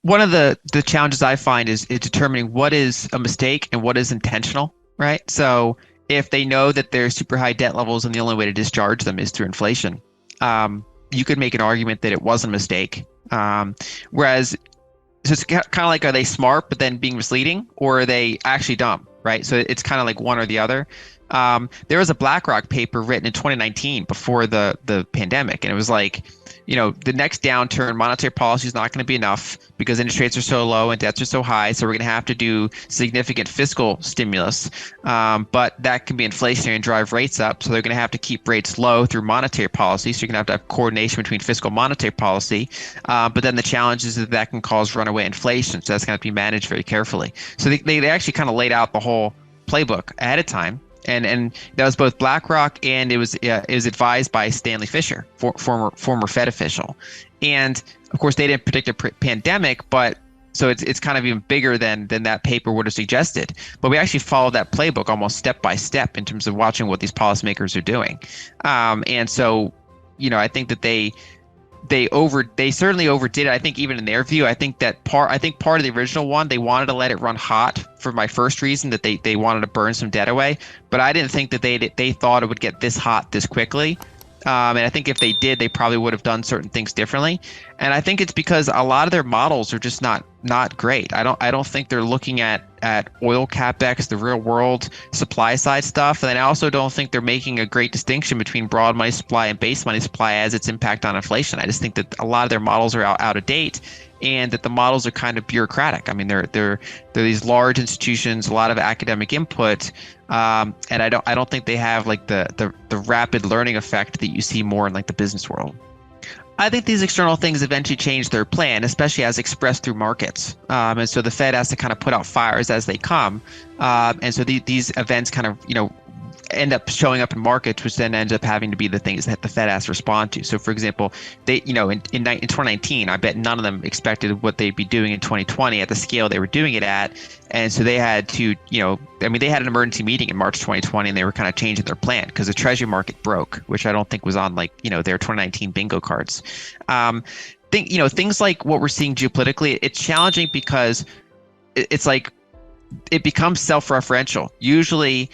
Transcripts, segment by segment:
One of the challenges I find is determining what is a mistake and what is intentional, right? So if they know that there's super high debt levels and the only way to discharge them is through inflation, you could make an argument that it was a mistake. Whereas so it's kind of like, are they smart but then being misleading, or are they actually dumb, right? So it's kind of like one or the other. There was a Blackrock paper written in 2019 before the pandemic, and it was like, the next downturn, monetary policy is not going to be enough because interest rates are so low and debts are so high. So we're going to have to do significant fiscal stimulus, but that can be inflationary and drive rates up. So they're going to have to keep rates low through monetary policy. So you're going to have coordination between fiscal and monetary policy. But then the challenge is that can cause runaway inflation. So that's going to be managed very carefully. So they actually kind of laid out the whole playbook ahead of time. And that was both BlackRock, and it was advised by Stanley Fischer, former Fed official. And of course, they didn't predict a pandemic, but so it's kind of even bigger than that paper would have suggested. But we actually followed that playbook almost step by step in terms of watching what these policymakers are doing. And so, I think that they certainly overdid it. I think even in their view, I think part of the original one, they wanted to let it run hot for my first reason, that they wanted to burn some debt away. But I didn't think that they thought it would get this hot this quickly. And I think if they did, they probably would have done certain things differently. And I think it's because a lot of their models are just not great. I don't think they're looking at oil capex, the real world supply side stuff. And then I also don't think they're making a great distinction between broad money supply and base money supply as its impact on inflation. I just think that a lot of their models are out of date, and that the models are kind of bureaucratic. I mean, they're these large institutions, a lot of academic input, and I don't think they have like the rapid learning effect that you see more in like the business world. I think these external things eventually change their plan, especially as expressed through markets. And so the Fed has to kind of put out fires as they come. And so these events kind of, end up showing up in markets, which then ends up having to be the things that the Fed has to respond to. So, for example, they, in 2019, I bet none of them expected what they'd be doing in 2020 at the scale they were doing it at. And so they had to, they had an emergency meeting in March 2020, and they were kind of changing their plan because the Treasury market broke, which I don't think was on their 2019 bingo cards. Things like what we're seeing geopolitically, it's challenging because it's like it becomes self-referential. Usually,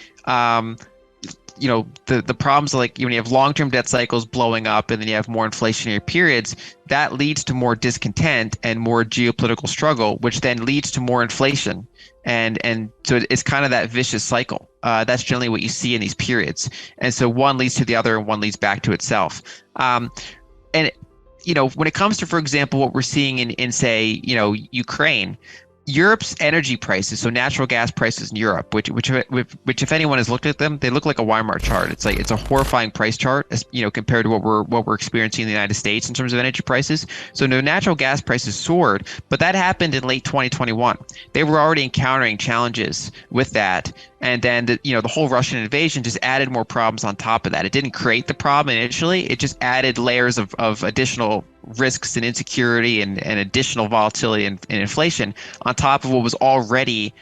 the problems like when you have long-term debt cycles blowing up and then you have more inflationary periods, that leads to more discontent and more geopolitical struggle, which then leads to more inflation. And so it's kind of that vicious cycle. That's generally what you see in these periods. And so one leads to the other and one leads back to itself. When it comes to, for example, what we're seeing in say, Ukraine, Europe's energy prices, so natural gas prices in Europe, which if anyone has looked at them, they look like a Weimar chart. It's a horrifying price chart, compared to what we're experiencing in the United States in terms of energy prices. So no, natural gas prices soared, but that happened in late 2021. They were already encountering challenges with that. And then the whole Russian invasion just added more problems on top of that. It didn't create the problem initially. It just added layers of additional risks and insecurity and additional volatility and inflation on top of what was already,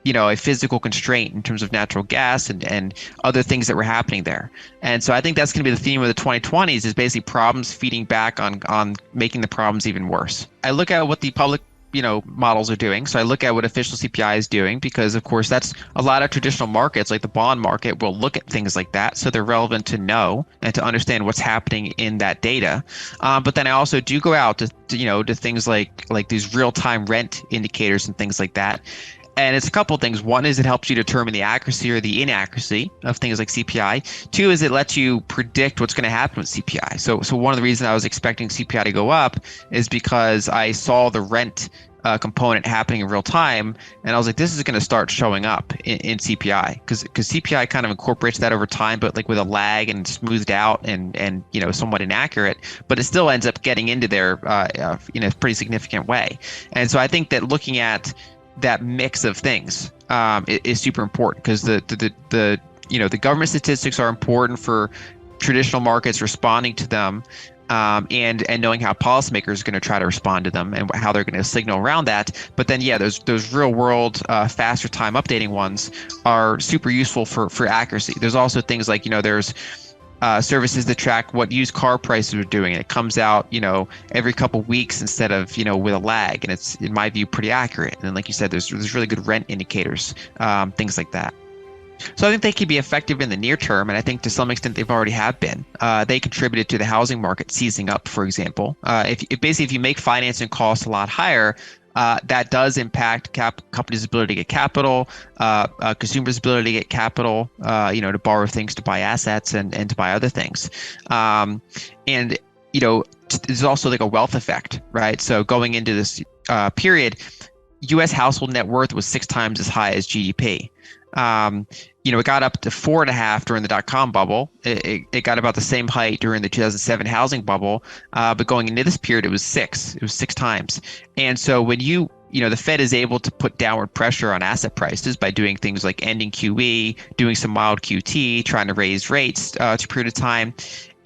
a physical constraint in terms of natural gas and other things that were happening there. And so I think that's going to be the theme of the 2020s, is basically problems feeding back on making the problems even worse. I look at what the public models are doing. So I look at what official CPI is doing, because of course that's a lot of traditional markets like the bond market will look at things like that. So they're relevant to know and to understand what's happening in that data. But then I also do go out to things like these real-time rent indicators and things like that. And it's a couple of things. One is it helps you determine the accuracy or the inaccuracy of things like CPI. Two is it lets you predict what's going to happen with CPI. So one of the reasons I was expecting CPI to go up is because I saw the rent component happening in real time, and I was like, this is going to start showing up in CPI because CPI kind of incorporates that over time, but like with a lag and smoothed out and somewhat inaccurate, but it still ends up getting into there in a pretty significant way. And so I think that looking at that mix of things is super important, because the government statistics are important for traditional markets responding to them, and knowing how policymakers are going to try to respond to them and how they're going to signal around that. But then, those real world, faster time updating ones are super useful for accuracy. There's also things like, there's services that track what used car prices are doing. And it comes out, every couple weeks instead of, with a lag. And it's, in my view, pretty accurate. And like you said, there's really good rent indicators, things like that. So I think they can be effective in the near term, and I think to some extent they've already have been. They contributed to the housing market seizing up, for example. If you make financing costs a lot higher, that does impact companies' ability to get capital, consumers' ability to get capital, to borrow things, to buy assets, and to buy other things. And there's also like a wealth effect, right? So going into this period, U.S. household net worth was 6 times as high as GDP. It got up to 4.5 during the dot-com bubble. It got about the same height during the 2007 housing bubble, but going into this period, it was 6. It was 6 times. And so when the Fed is able to put downward pressure on asset prices by doing things like ending QE, doing some mild QT, trying to raise rates to a period of time,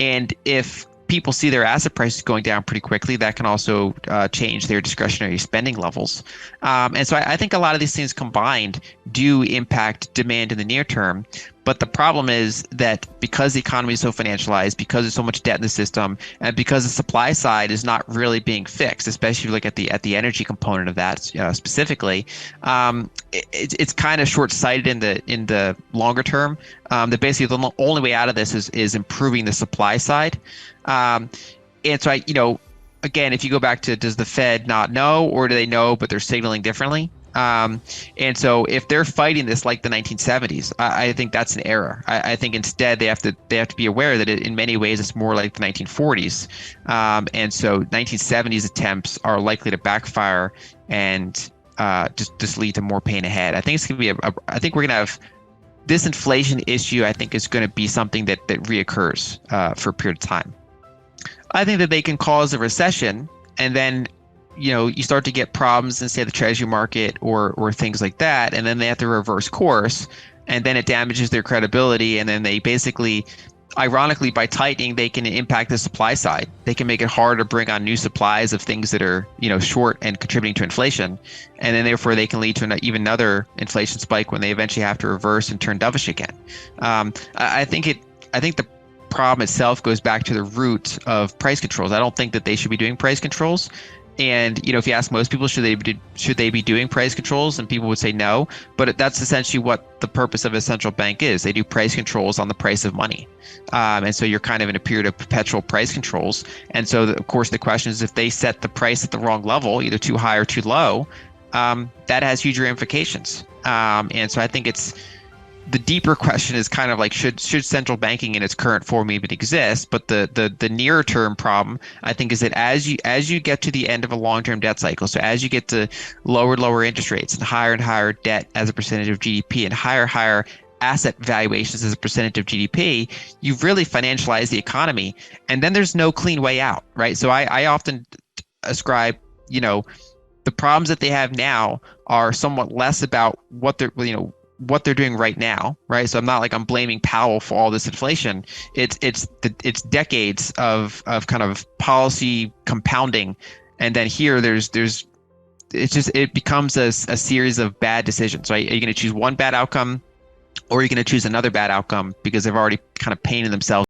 and if people see their asset prices going down pretty quickly, that can also change their discretionary spending levels. And so I think a lot of these things combined do impact demand in the near term. But the problem is that because the economy is so financialized, because there's so much debt in the system, and because the supply side is not really being fixed, especially like at the energy component of that specifically, it's kind of short-sighted in the longer term. That basically the only way out of this is improving the supply side. And so again, if you go back to, does the Fed not know, or do they know but they're signaling differently? And so if they're fighting this like the 1970s, I think that's an error. I think instead they have to be aware that in many ways it's more like the 1940s. And so 1970s attempts are likely to backfire and just lead to more pain ahead. I think it's going to be I think we're going to have this inflation issue. I think is going to be something that reoccurs for a period of time. I think that they can cause a recession, and then you start to get problems in, say, the treasury market or things like that, and then they have to reverse course, and then it damages their credibility, and then they basically, ironically, by tightening, they can impact the supply side. They can make it hard to bring on new supplies of things that are short and contributing to inflation, and then therefore they can lead to even another inflation spike when they eventually have to reverse and turn dovish again. I think the problem itself goes back to the root of price controls. I don't think that they should be doing price controls. And if you ask most people, should they be doing price controls, and people would say no. But that's essentially what the purpose of a central bank is. They do price controls on the price of money, and so you're kind of in a period of perpetual price controls. And so, of course, the question is, if they set the price at the wrong level, either too high or too low, that has huge ramifications. And so I think the deeper question is kind of like, should central banking in its current form even exist? But the nearer term problem, I think, is that as you get to the end of a long-term debt cycle, so as you get to lower interest rates and higher debt as a percentage of GDP and higher asset valuations as a percentage of GDP, you've really financialized the economy, and then there's no clean way out, right? So I often ascribe, the problems that they have now are somewhat less about what they're doing right now, right? So I'm blaming Powell for all this inflation. It's decades of kind of policy compounding, and then here it becomes a series of bad decisions, right? Are you going to choose one bad outcome, or are you going to choose another bad outcome because they've already kind of painted themselves